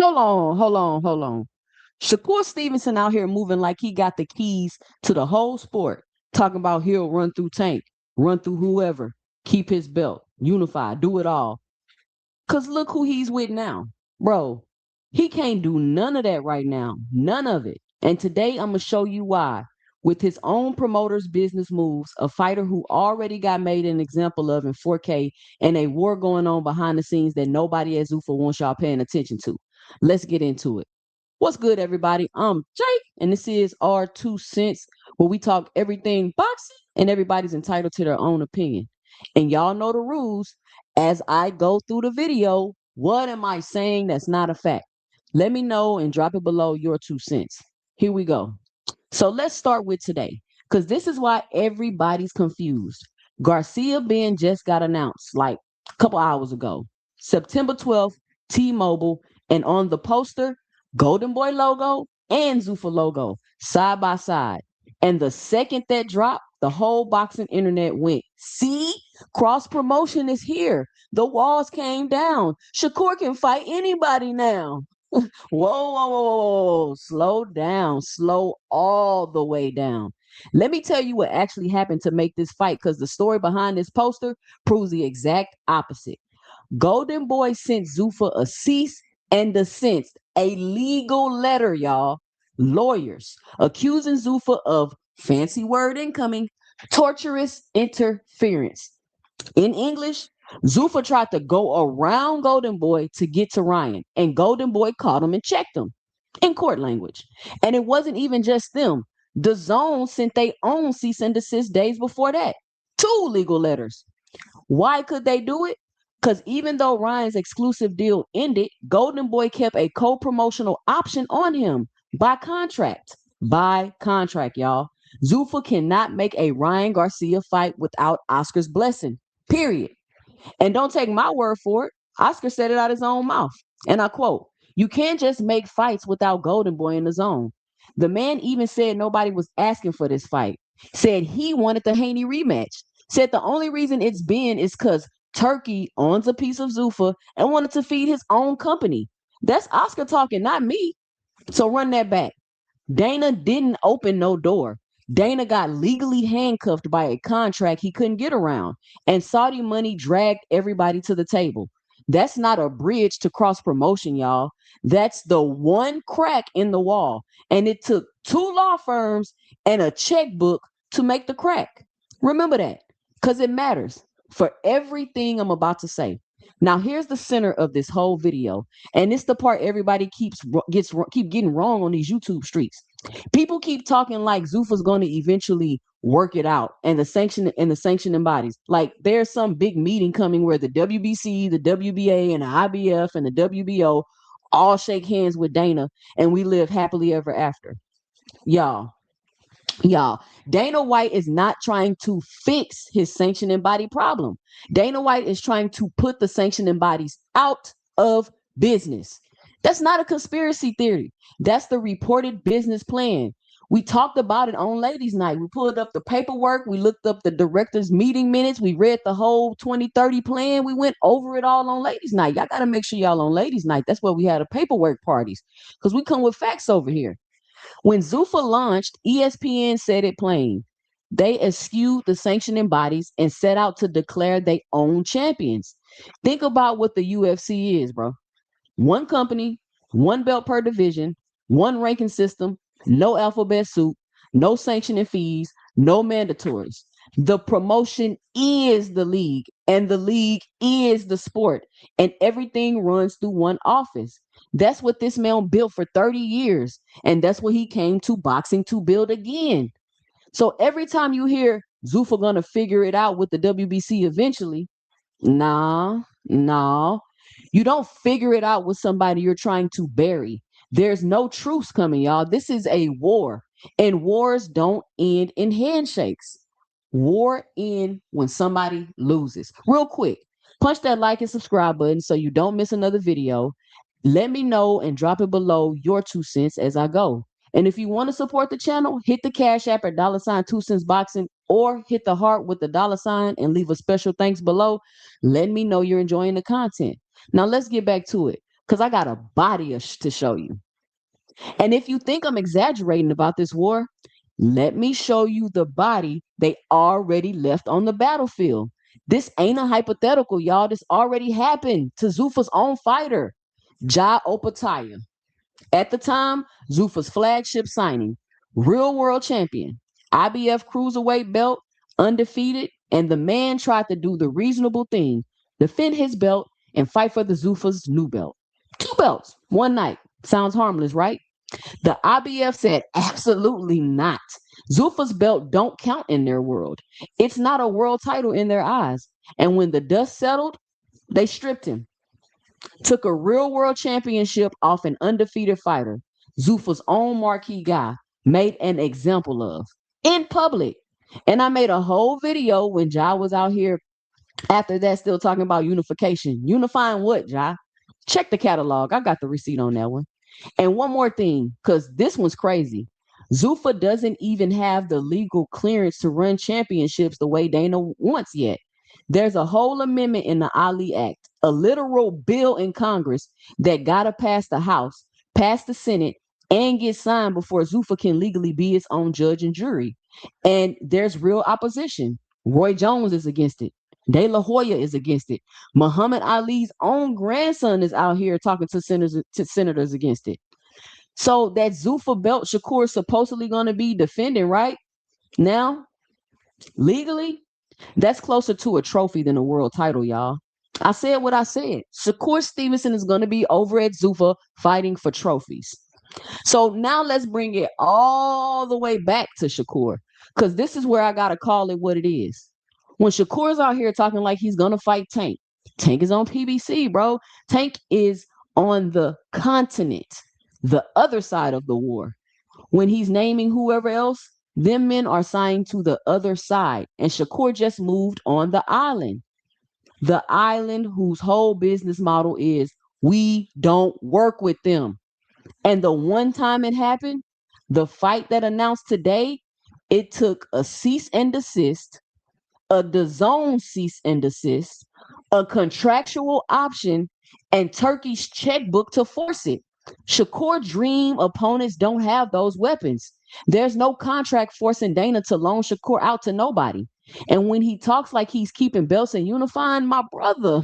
Hold on. Shakur Stevenson out here moving like he got the keys to the whole sport, talking about he'll run through Tank, run through whoever, keep his belt, unify, do it all. Cause look who he's with now. Bro, he can't do none of that right now. None of it. And today I'm gonna show you why. With his own promoter's business moves, a fighter who already got made an example of in 4K, and a war going on behind the scenes that nobody at Zuffa wants y'all paying attention to. Let's get into it. What's good, everybody? I'm Jake, and this is our 2 cents, where we talk everything boxing, and everybody's entitled to their own opinion. And y'all know the rules. As I go through the video, what am I saying that's not a fact? Let me know and drop it below your 2 cents. Here we go. So let's start with today, because this is why everybody's confused. Garcia-Ben just got announced like a couple hours ago. September 12th, T-Mobile, and on the poster, Golden Boy logo and Zuffa logo side by side. And the second that dropped, the whole boxing internet went, see, cross promotion is here. The walls came down. Shakur can fight anybody now. Whoa. Slow down. Slow all the way down. Let me tell you what actually happened to make this fight, because the story behind this poster proves the exact opposite. Golden Boy sent Zuffa a cease and desist, a legal letter, y'all. Lawyers accusing Zuffa of, fancy word incoming, torturous interference. In English, Zuffa tried to go around Golden Boy to get to Ryan, and Golden Boy caught him and checked him in court language. And it wasn't even just them. DAZN sent their own cease and desist days before that. Two legal letters. Why could they do it? Because even though Ryan's exclusive deal ended, Golden Boy kept a co-promotional option on him by contract. By contract, y'all. Zuffa cannot make a Ryan Garcia fight without Oscar's blessing. Period. And don't take my word for it. Oscar said it out his own mouth. And I quote, "You can't just make fights without Golden Boy in the zone." The man even said nobody was asking for this fight. Said he wanted the Haney rematch. Said the only reason it's been is because Turkey owns a piece of Zuffa and wanted to feed his own company. That's Oscar talking, not me. So run that back. Dana didn't open no door. Dana got legally handcuffed by a contract he couldn't get around, and Saudi money dragged everybody to the table. That's not a bridge to cross promotion, y'all. That's the one crack in the wall. And it took two law firms and a checkbook to make the crack. Remember that, because it matters for everything I'm about to say. Now, here's the center of this whole video, and it's the part everybody keep getting wrong on these YouTube streets. People keep talking like Zuffa's going to eventually work it out, and the sanctioning bodies, like there's some big meeting coming where the WBC, the WBA, and the IBF and the WBO all shake hands with Dana, and we live happily ever after. Y'all, Y'all, Dana White is not trying to fix his sanctioning body problem. Dana White is trying to put the sanctioning bodies out of business. That's not a conspiracy theory. That's the reported business plan. We talked about it on Ladies' Night. We pulled up the paperwork. We looked up the director's meeting minutes. We read the whole 2030 plan. We went over it all on Ladies' Night. Y'all got to make sure y'all on Ladies' Night. That's where we had the paperwork parties, because we come with facts over here. When Zuffa launched, ESPN said it plain. They eschewed the sanctioning bodies and set out to declare their own champions. Think about what the UFC is, bro. One company, one belt per division, one ranking system, no alphabet soup, no sanctioning fees, no mandatories. The promotion is the league, and the league is the sport, and everything runs through one office. That's what this man built for 30 years, and that's what he came to boxing to build again. So every time you hear Zuffa gonna figure it out with the WBC eventually, nah. You don't figure it out with somebody you're trying to bury. There's no truce coming, y'all. This is a war, and wars don't end in handshakes. War end when somebody loses. Real quick, punch that like and subscribe button so you don't miss another video. Let me know and drop it below your 2 cents as I go. And if you want to support the channel, hit the Cash App at $ 2 cents boxing, or hit the heart with the $ and leave a special thanks below. Let me know you're enjoying the content. Now let's get back to it, because I got a body to show you. And if you think I'm exaggerating about this war, let me show you the body they already left on the battlefield. This ain't a hypothetical, y'all. This already happened to Zuffa's own fighter, Opetaia. At the time, Zuffa's flagship signing, real world champion, IBF cruiserweight belt, undefeated, and the man tried to do the reasonable thing, defend his belt and fight for the Zuffa's new belt. 2 belts, one night. Sounds harmless, right? The IBF said absolutely not. Zuffa's belt don't count in their world. It's not a world title in their eyes. And when the dust settled, they stripped him. Took a real world championship off an undefeated fighter, Zuffa's own marquee guy, made an example of in public. And I made a whole video when Ja was out here after that, still talking about unification. Unifying what, Ja? Check the catalog. I got the receipt on that one. And one more thing, because this one's crazy. Zuffa doesn't even have the legal clearance to run championships the way Dana wants yet. There's a whole amendment in the Ali Act, a literal bill in Congress that got to pass the House, pass the Senate, and get signed before Zuffa can legally be its own judge and jury. And there's real opposition. Roy Jones is against it. De La Hoya is against it. Muhammad Ali's own grandson is out here talking to senators against it. So that Zuffa belt Shakur is supposedly going to be defending right now, legally, that's closer to a trophy than a world title, y'all. I said what I said. Shakur Stevenson is going to be over at Zuffa fighting for trophies. So now let's bring it all the way back to Shakur, because this is where I got to call it what it is. When Shakur's out here talking like he's going to fight Tank, Tank is on PBC, bro. Tank is on the continent, the other side of the war. When he's naming whoever else, them men are signed to the other side. And Shakur just moved on the island. The island whose whole business model is we don't work with them. And the one time it happened, the fight that announced today, it took a cease and desist, a DAZN cease and desist, a contractual option, and Turkey's checkbook to force it. Shakur dream opponents don't have those weapons. There's no contract forcing Dana to loan Shakur out to nobody. And when he talks like he's keeping belts and unifying, my brother,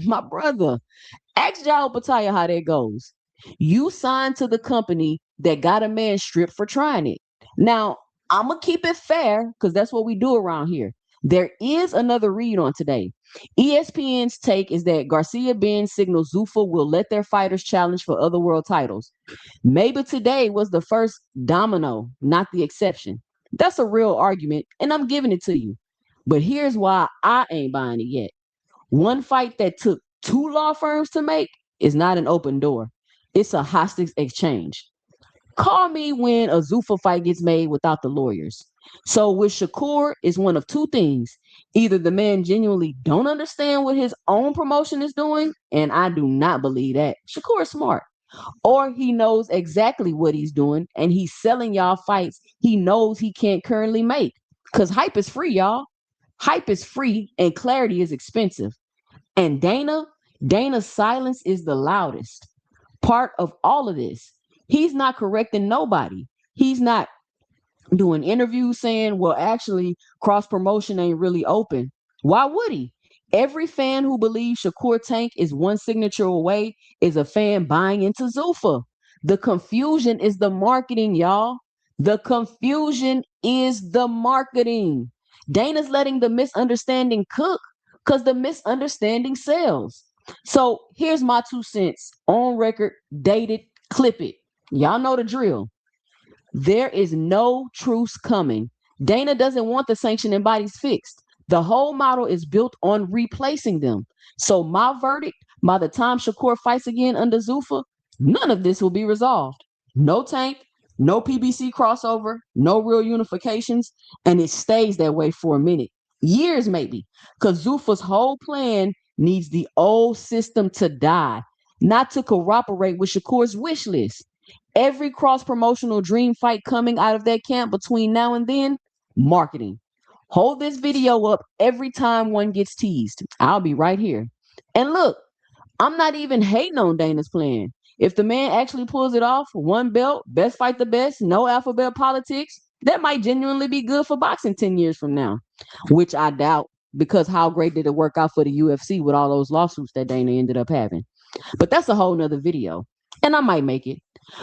ask Opetaia how that goes. You signed to the company that got a man stripped for trying it. Now, I'm going to keep it fair because that's what we do around here. There is another read on today. ESPN's take is that Garcia-Ben signals Zuffa will let their fighters challenge for other world titles. Maybe today was the first domino, not the exception. That's a real argument, and I'm giving it to you. But here's why I ain't buying it yet. One fight that took 2 law firms to make is not an open door. It's a hostage exchange. Call me when a Zuffa fight gets made without the lawyers. So with Shakur, it's one of 2 things. Either the man genuinely don't understand what his own promotion is doing, and I do not believe that. Shakur is smart. Or he knows exactly what he's doing, and he's selling y'all fights he knows he can't currently make. Because hype is free, y'all. Hype is free, and clarity is expensive. And Dana's silence is the loudest part of all of this. He's not correcting nobody. He's not doing interviews saying, well, actually, cross promotion ain't really open. Why would he? Every fan who believes Shakur Tank is one signature away is a fan buying into Zuffa. The confusion is the marketing, y'all. The confusion is the marketing. Dana's letting the misunderstanding cook because the misunderstanding sells. So here's my 2 cents on record, dated, clip it. Y'all know the drill. There is no truce coming. Dana doesn't want the sanctioning bodies fixed. The whole model is built on replacing them. So my verdict, by the time Shakur fights again under Zuffa, none of this will be resolved. No Tank, no PBC crossover, no real unifications, and it stays that way for a minute. Years maybe, because Zuffa's whole plan needs the old system to die, not to cooperate with Shakur's wish list. Every cross-promotional dream fight coming out of that camp between now and then, marketing. Hold this video up every time one gets teased. I'll be right here. And look, I'm not even hating on Dana's plan. If the man actually pulls it off, one belt, best fight the best, no alphabet politics, that might genuinely be good for boxing 10 years from now, which I doubt because how great did it work out for the UFC with all those lawsuits that Dana ended up having? But that's a whole nother video. And I might make it.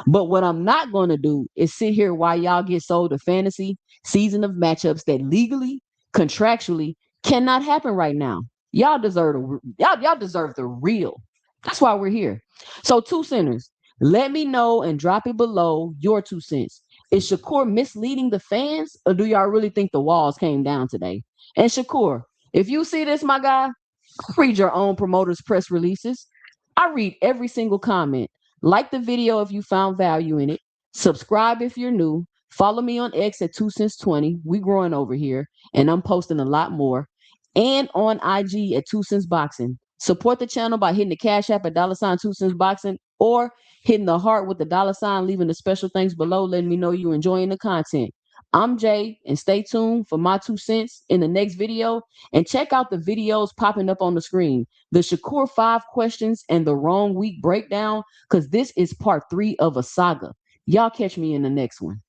But what I'm not going to do is sit here while y'all get sold a fantasy season of matchups that legally, contractually cannot happen right now. Y'all deserve the real. That's why we're here. So two centers, let me know and drop it below your 2 cents. Is Shakur misleading the fans, or do y'all really think the walls came down today? And Shakur, if you see this, my guy, read your own promoter's press releases. I read every single comment. Like the video if you found value in it. Subscribe if you're new. Follow me on X at 2cents20. We growing over here, and I'm posting a lot more. And on IG at 2cents Boxing. Support the channel by hitting the Cash App at $ 2cents Boxing or hitting the heart with the $, leaving the special thanks below, letting me know you're enjoying the content. I'm Jay, and stay tuned for my 2 cents in the next video. And check out the videos popping up on the screen. The Shakur 5 questions and the wrong week breakdown, because this is part 3 of a saga. Y'all catch me in the next one.